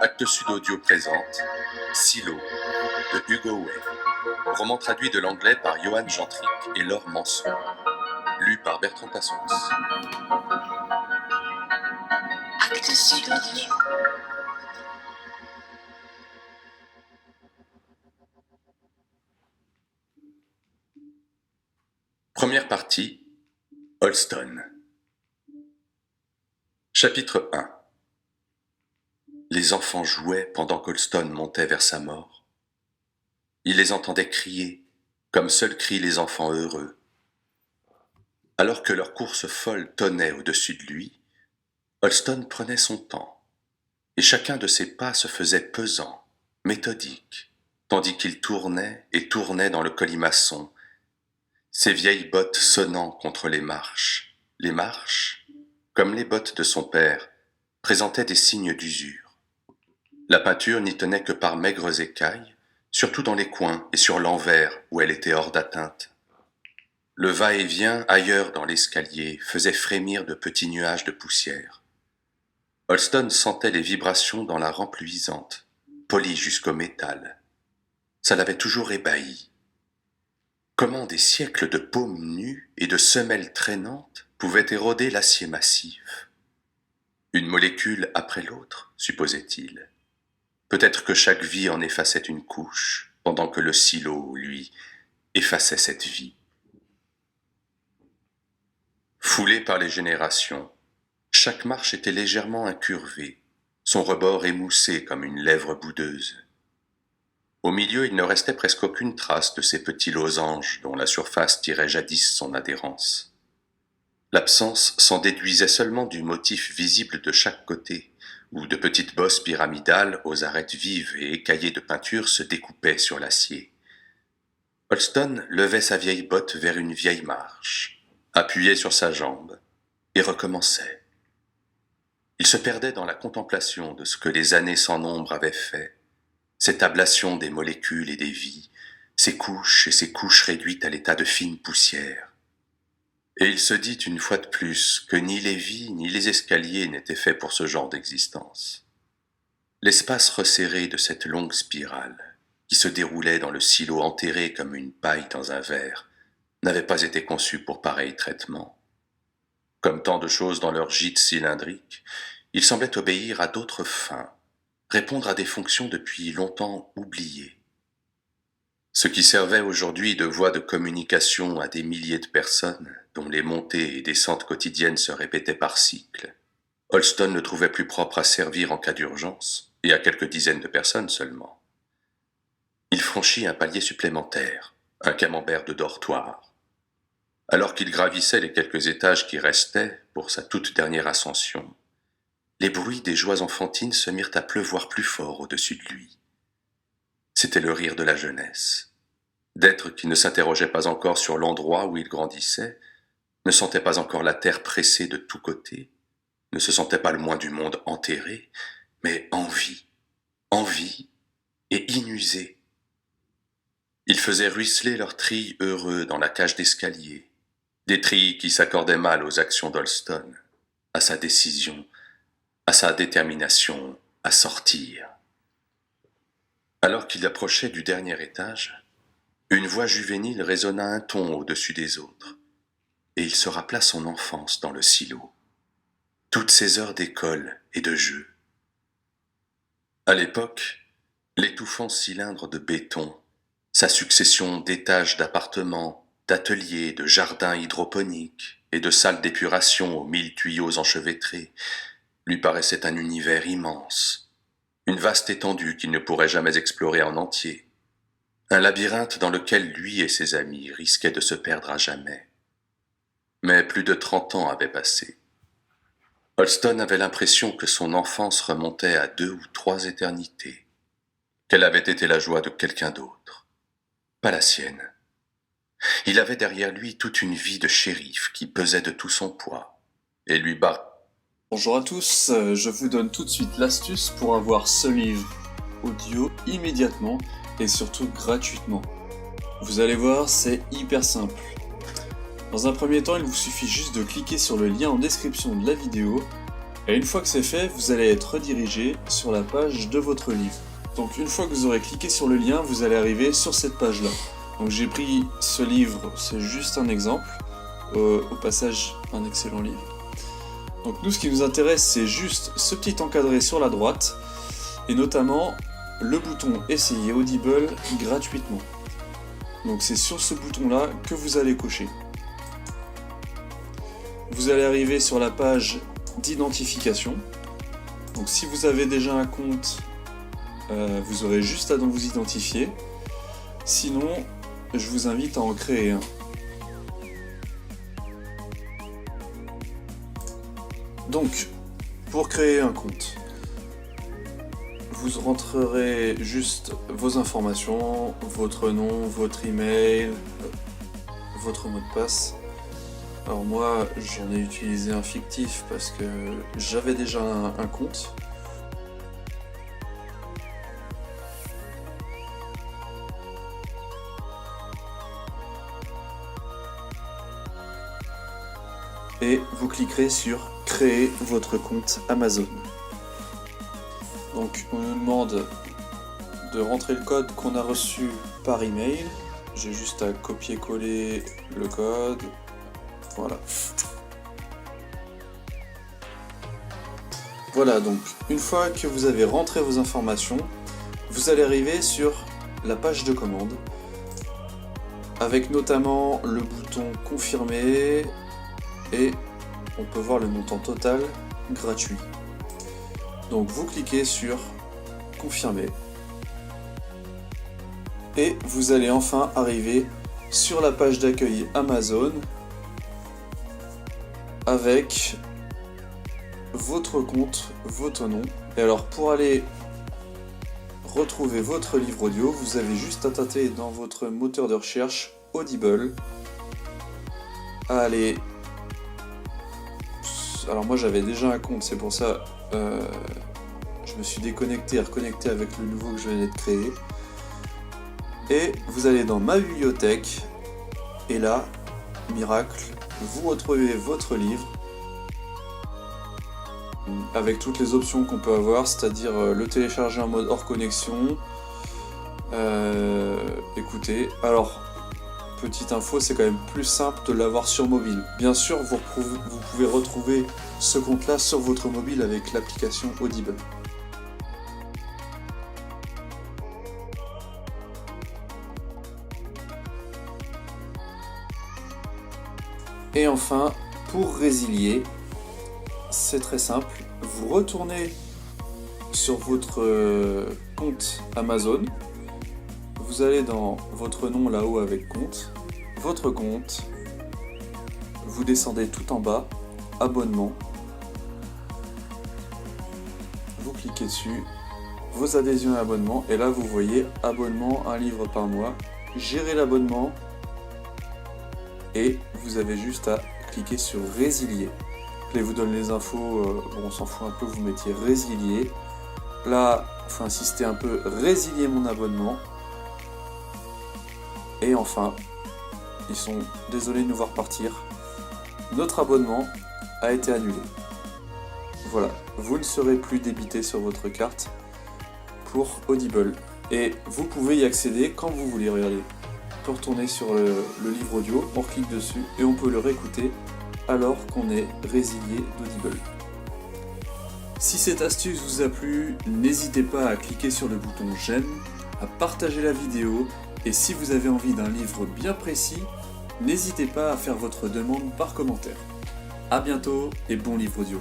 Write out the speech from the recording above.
Actes Sud Audio présente Silo de Hugo Way, roman traduit de l'anglais par Johan Jantric et Laure Manson, lu par Bertrand Tassons. Actes Sud Audio. Première partie, Holston. Chapitre 1. Les enfants jouaient pendant qu'Holston montait vers sa mort. Il les entendait crier, comme seuls crient les enfants heureux. Alors que leur course folle tonnait au-dessus de lui, Holston prenait son temps, et chacun de ses pas se faisait pesant, méthodique, tandis qu'il tournait et tournait dans le colimaçon, ses vieilles bottes sonnant contre les marches. Les marches, comme les bottes de son père, présentaient des signes d'usure. La peinture n'y tenait que par maigres écailles, surtout dans les coins et sur l'envers où elle était hors d'atteinte. Le va-et-vient ailleurs dans l'escalier faisait frémir de petits nuages de poussière. Holston sentait les vibrations dans la rampe luisante, polie jusqu'au métal. Ça l'avait toujours ébahi. Comment des siècles de paumes nues et de semelles traînantes pouvaient éroder l'acier massif? Une molécule après l'autre, supposait-il. Peut-être que chaque vie en effaçait une couche, pendant que le silo, lui, effaçait cette vie. Foulé par les générations, chaque marche était légèrement incurvée, son rebord émoussé comme une lèvre boudeuse. Au milieu, il ne restait presque aucune trace de ces petits losanges dont la surface tirait jadis son adhérence. L'absence s'en déduisait seulement du motif visible de chaque côté, où de petites bosses pyramidales aux arêtes vives et écaillées de peinture se découpaient sur l'acier. Holston levait sa vieille botte vers une vieille marche, appuyait sur sa jambe, et recommençait. Il se perdait dans la contemplation de ce que les années sans nombre avaient fait, cette ablation des molécules et des vies, ces couches et ces couches réduites à l'état de fine poussière. Et il se dit une fois de plus que ni les vies ni les escaliers n'étaient faits pour ce genre d'existence. L'espace resserré de cette longue spirale, qui se déroulait dans le silo enterré comme une paille dans un verre, n'avait pas été conçu pour pareil traitement. Comme tant de choses dans leur gîte cylindrique, il semblait obéir à d'autres fins, répondre à des fonctions depuis longtemps oubliées. Ce qui servait aujourd'hui de voie de communication à des milliers de personnes, dont les montées et descentes quotidiennes se répétaient par cycle, Holston le trouvait plus propre à servir en cas d'urgence, et à quelques dizaines de personnes seulement. Il franchit un palier supplémentaire, un camembert de dortoir. Alors qu'il gravissait les quelques étages qui restaient pour sa toute dernière ascension, les bruits des joies enfantines se mirent à pleuvoir plus fort au-dessus de lui. C'était le rire de la jeunesse, d'êtres qui ne s'interrogeaient pas encore sur l'endroit où ils grandissaient, ne sentaient pas encore la terre pressée de tous côtés, ne se sentaient pas le moins du monde enterré, mais en vie et inusés. Ils faisaient ruisseler leurs trilles heureux dans la cage d'escalier, des trilles qui s'accordaient mal aux actions d'Holston, à sa décision, à sa détermination à sortir. Alors qu'il approchait du dernier étage, une voix juvénile résonna un ton au-dessus des autres, et il se rappela son enfance dans le silo, toutes ses heures d'école et de jeu. À l'époque, l'étouffant cylindre de béton, sa succession d'étages d'appartements, d'ateliers, de jardins hydroponiques et de salles d'épuration aux 1000 tuyaux enchevêtrés, lui paraissait un univers immense, une vaste étendue qu'il ne pourrait jamais explorer en entier, un labyrinthe dans lequel lui et ses amis risquaient de se perdre à jamais. Mais plus de 30 ans avaient passé. Holston avait l'impression que son enfance remontait à 2 ou 3 éternités, qu'elle avait été la joie de quelqu'un d'autre, pas la sienne. Il avait derrière lui toute une vie de shérif qui pesait de tout son poids, et lui Bonjour à tous, je vous donne tout de suite l'astuce pour avoir ce livre audio immédiatement et surtout gratuitement. Vous allez voir, c'est hyper simple. Dans un premier temps, il vous suffit juste de cliquer sur le lien en description de la vidéo, et une fois que c'est fait, vous allez être redirigé sur la page de votre livre. Donc une fois que vous aurez cliqué sur le lien, vous allez arriver sur cette page-là. Donc j'ai pris ce livre, c'est juste un exemple, au passage un excellent livre. Donc nous, ce qui nous intéresse, c'est juste ce petit encadré sur la droite, et notamment le bouton Essayer Audible gratuitement. Donc c'est sur ce bouton-là que vous allez cocher. Vous allez arriver sur la page d'identification. Donc si vous avez déjà un compte, vous aurez juste à vous identifier. Sinon, je vous invite à en créer un. Donc, pour créer un compte, vous rentrerez juste vos informations, votre nom, votre email, votre mot de passe. Alors moi, j'en ai utilisé un fictif parce que j'avais déjà un compte. Et vous cliquerez sur créer votre compte Amazon. Donc on nous demande de rentrer le code qu'on a reçu par email. J'ai juste à copier-coller le code. Voilà. Voilà, donc une fois que vous avez rentré vos informations, vous allez arriver sur la page de commande avec notamment le bouton confirmer et on peut voir le montant total gratuit. Donc vous cliquez sur confirmer et vous allez enfin arriver sur la page d'accueil Amazon avec votre compte, votre nom. Et alors pour aller retrouver votre livre audio, vous avez juste à taper dans votre moteur de recherche Audible, à aller. Alors moi j'avais déjà un compte, c'est pour ça je me suis déconnecté et reconnecté avec le nouveau que je venais de créer. Et vous allez dans ma bibliothèque et là, miracle, vous retrouvez votre livre avec toutes les options qu'on peut avoir, c'est-à-dire le télécharger en mode hors connexion. Écoutez, alors petite info, c'est quand même plus simple de l'avoir sur mobile. Bien sûr, vous pouvez retrouver ce compte-là sur votre mobile avec l'application Audible. Et enfin, pour résilier, c'est très simple. Vous retournez sur votre compte Amazon. Vous allez dans votre nom là-haut avec compte, votre compte, vous descendez tout en bas, abonnement, vous cliquez dessus, vos adhésions et abonnements, et là vous voyez abonnement, un livre par mois, gérer l'abonnement, et vous avez juste à cliquer sur résilier. Là, il vous donne les infos, bon, on s'en fout un peu, vous mettiez résilier. Là, il faut insister un peu, résilier mon abonnement. Et enfin, ils sont désolés de nous voir partir. Notre abonnement a été annulé. Voilà, vous ne serez plus débité sur votre carte pour Audible. Et vous pouvez y accéder quand vous voulez. Regardez, on peut retourner sur le livre audio, on clique dessus et on peut le réécouter alors qu'on est résilié d'Audible. Si cette astuce vous a plu, n'hésitez pas à cliquer sur le bouton j'aime, à partager la vidéo, et si vous avez envie d'un livre bien précis, n'hésitez pas à faire votre demande par commentaire. A bientôt et bon livre audio.